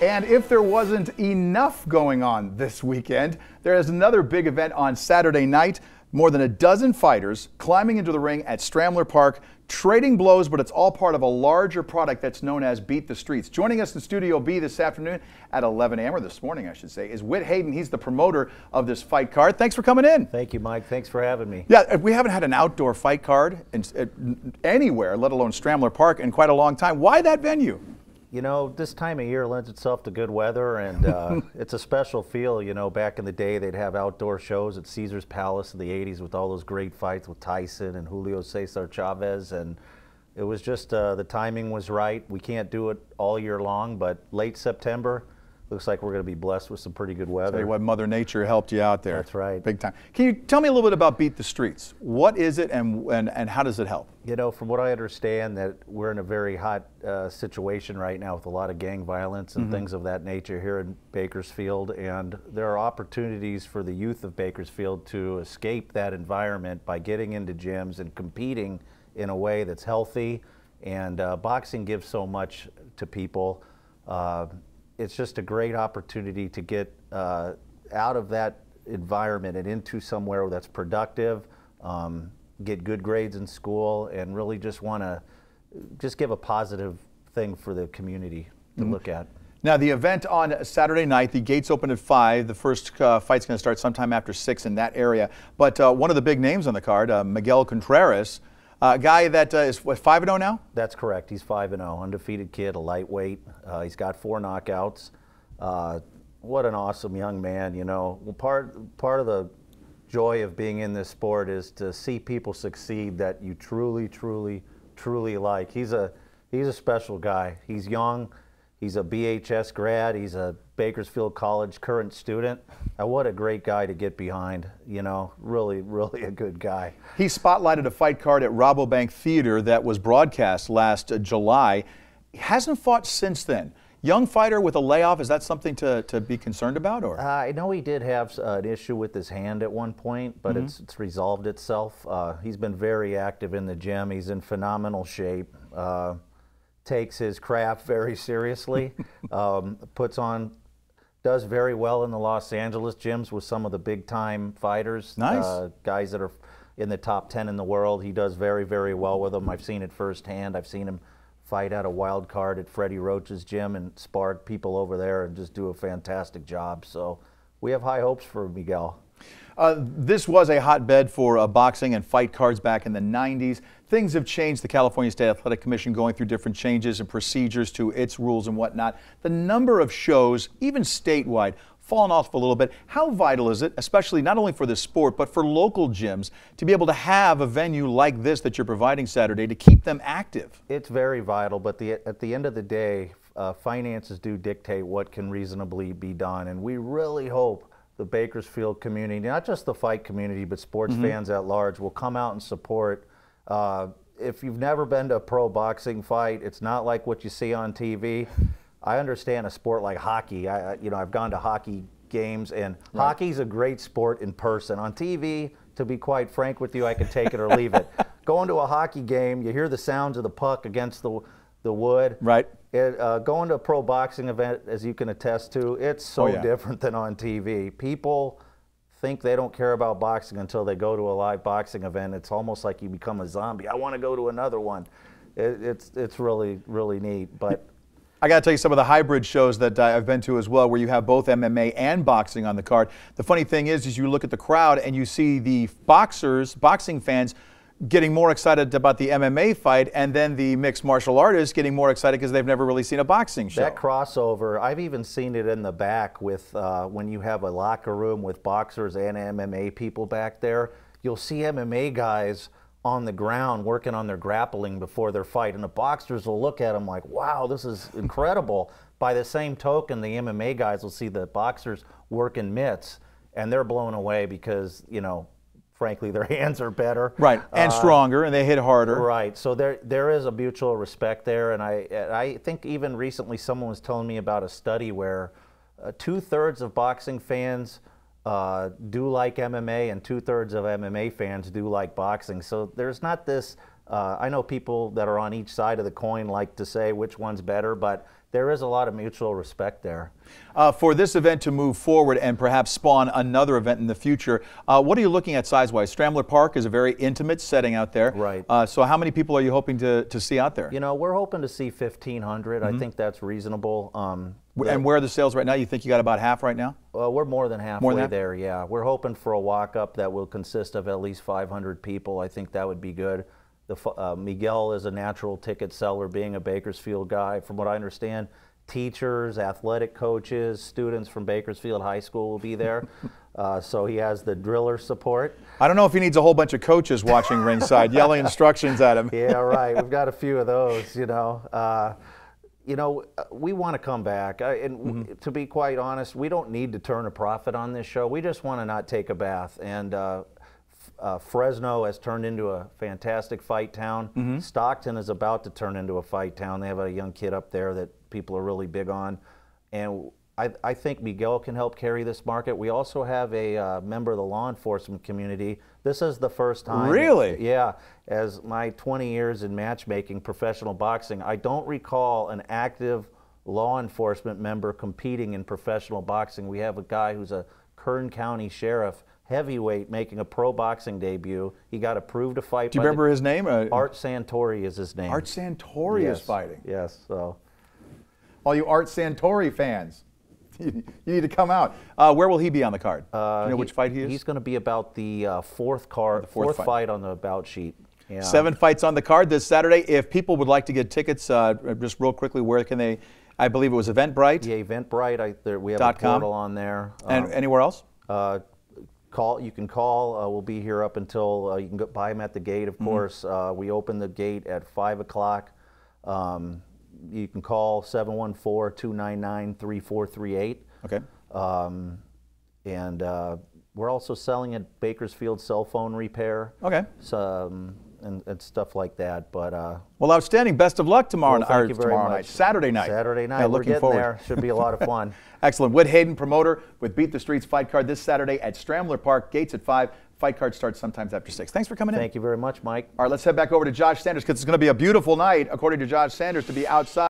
And if there wasn't enough going on this weekend, there is another big event on Saturday night. More than a dozen fighters climbing into the ring at Stramler Park, trading blows, but it's all part of a larger product that's known as Beat the Streets. Joining us in Studio B this afternoon at 11 a.m., or this morning I should say, is Whit Hayden. He's the promoter of this fight card. Thanks for coming in. Thank you, Mike. Thanks for having me. Yeah, we haven't had an outdoor fight card anywhere, let alone Stramler Park, in quite a long time. Why that venue? You know, this time of year lends itself to good weather, and it's a special feel. You know, back in the day, they'd have outdoor shows at Caesar's Palace in the 80s with all those great fights with Tyson and Julio Cesar Chavez, and it was just the timing was right. We can't do it all year long, but late September, looks like we're going to be blessed with some pretty good weather. Tell you what, Mother Nature helped you out there. That's right. Big time. Can you tell me a little bit about Beat the Streets? What is it and how does it help? You know, from what I understand, that we're in a very hot situation right now with a lot of gang violence and things of that nature here in Bakersfield, and there are opportunities for the youth of Bakersfield to escape that environment by getting into gyms and competing in a way that's healthy, and boxing gives so much to people. It's just a great opportunity to get out of that environment and into somewhere that's productive, get good grades in school, and really just want to give a positive thing for the community to look at. Now, the event on Saturday night, the gates open at 5. The first fight's going to start sometime after 6 in that area. But one of the big names on the card, Miguel Contreras, a guy that is, what, 5-0 now? That's correct. He's 5-0, undefeated kid, a lightweight. He's got 4 knockouts. What an awesome young man, you know. Well, part of the joy of being in this sport is to see people succeed that you truly like. He's a special guy. He's young. He's a BHS grad. He's a Bakersfield College current student. What a great guy to get behind, you know, really a good guy. He spotlighted a fight card at Rabobank Theater that was broadcast last July. He hasn't fought since then. Young fighter with a layoff, is that something to be concerned about? Or I know he did have an issue with his hand at one point, but it's resolved itself. He's been very active in the gym. He's in phenomenal shape. Takes his craft very seriously, does very well in the Los Angeles gyms with some of the big-time fighters. Nice. Guys that are in the top 10 in the world. He does very well with them. I've seen it firsthand. I've seen him fight at a wild card at Freddie Roach's gym and sparred people over there and just do a fantastic job. So we have high hopes for Miguel. This was a hotbed for boxing and fight cards back in the 90s. Things have changed. The California State Athletic Commission going through different changes and procedures to its rules and whatnot. The number of shows, even statewide, fallen off a little bit. How vital is it, especially not only for the sport, but for local gyms, to be able to have a venue like this that you're providing Saturday to keep them active? It's very vital, but at the end of the day, finances do dictate what can reasonably be done, and we really hope the Bakersfield community, not just the fight community, but sports fans at large, will come out and support. If you've never been to a pro boxing fight, it's not like what you see on TV. I understand a sport like hockey. You know, I've gone to hockey games, and hockey's a great sport in person. On TV, to be quite frank with you, I can take it or leave it. Going to a hockey game, you hear the sounds of the puck against the wood. Right. Going to a pro boxing event, as you can attest to, it's so different than on TV. People think they don't care about boxing until they go to a live boxing event. It's almost like you become a zombie. I want to go to another one. It's really neat. But I got to tell you some of the hybrid shows that I've been to as well, where you have both MMA and boxing on the card. The funny thing is you look at the crowd and you see the boxing fans getting more excited about the MMA fight, and then the mixed martial artists getting more excited because they've never really seen a boxing show. That crossover, I've even seen it in the back with when you have a locker room with boxers and MMA people back there. You'll see MMA guys on the ground working on their grappling before their fight, and the boxers will look at them like, wow, this is incredible. By the same token, the MMA guys will see the boxers working mitts, and they're blown away because, you know, frankly, their hands are better. Right, and stronger, and they hit harder. Right, so there is a mutual respect there, and I think even recently someone was telling me about a study where 2/3 of boxing fans do like MMA, and 2/3 of MMA fans do like boxing. So there's not this I know people that are on each side of the coin like to say which one's better, but there is a lot of mutual respect there. For this event to move forward and perhaps spawn another event in the future, what are you looking at size-wise? Stramler Park is a very intimate setting out there. Right. So how many people are you hoping to see out there? You know, we're hoping to see 1,500. I think that's reasonable. And where are the sales right now? You think you got about half right now? We're more than halfway there, yeah. We're hoping for a walk-up that will consist of at least 500 people. I think that would be good. Miguel is a natural ticket seller, being a Bakersfield guy. From what I understand, teachers, athletic coaches, students from Bakersfield High School will be there. So he has the driller support. I don't know if he needs a whole bunch of coaches watching ringside, yelling instructions at him. Yeah, right. We've got a few of those, you know. We want to come back. To be quite honest, we don't need to turn a profit on this show. We just want to not take a bath. And Fresno has turned into a fantastic fight town. Stockton is about to turn into a fight town. They have a young kid up there that people are really big on. And I think Miguel can help carry this market. We also have a member of the law enforcement community. This is the first time. Really? Yeah. As my 20 years in matchmaking, professional boxing, I don't recall an active law enforcement member competing in professional boxing. We have a guy who's a Kern County sheriff, heavyweight, making a pro boxing debut. He got approved to fight. Do you remember his name? Art Santori is his name. Art Santori is fighting. Yes. So, all you Art Santori fans, you need to come out. Where will he be on the card? Do you know which fight he is? He's going to be about the fourth fight on the bout sheet. Yeah. 7 fights on the card this Saturday. If people would like to get tickets, just real quickly, where can they? I believe it was Eventbrite. Yeah, Eventbrite. We have a portal on there. And anywhere else? You can call. We'll be here up until you can buy them at the gate. Of course, we open the gate at 5 o'clock. You can call 714-299-3438. Okay. And we're also selling at Bakersfield Cell Phone Repair. Okay. So, and stuff like that. But well, outstanding. Best of luck tomorrow, thank you very much. Saturday night. Saturday night. Yeah, we're looking getting forward. there. Should be a lot of fun. Excellent. Whit Hayden, promoter with Beat the Streets fight card this Saturday at Stramler Park. Gates at 5. Fight card starts sometimes after 6. Thanks for coming in. Thank you very much, Mike. All right, let's head back over to Josh Sanders because it's going to be a beautiful night, according to Josh Sanders, to be outside.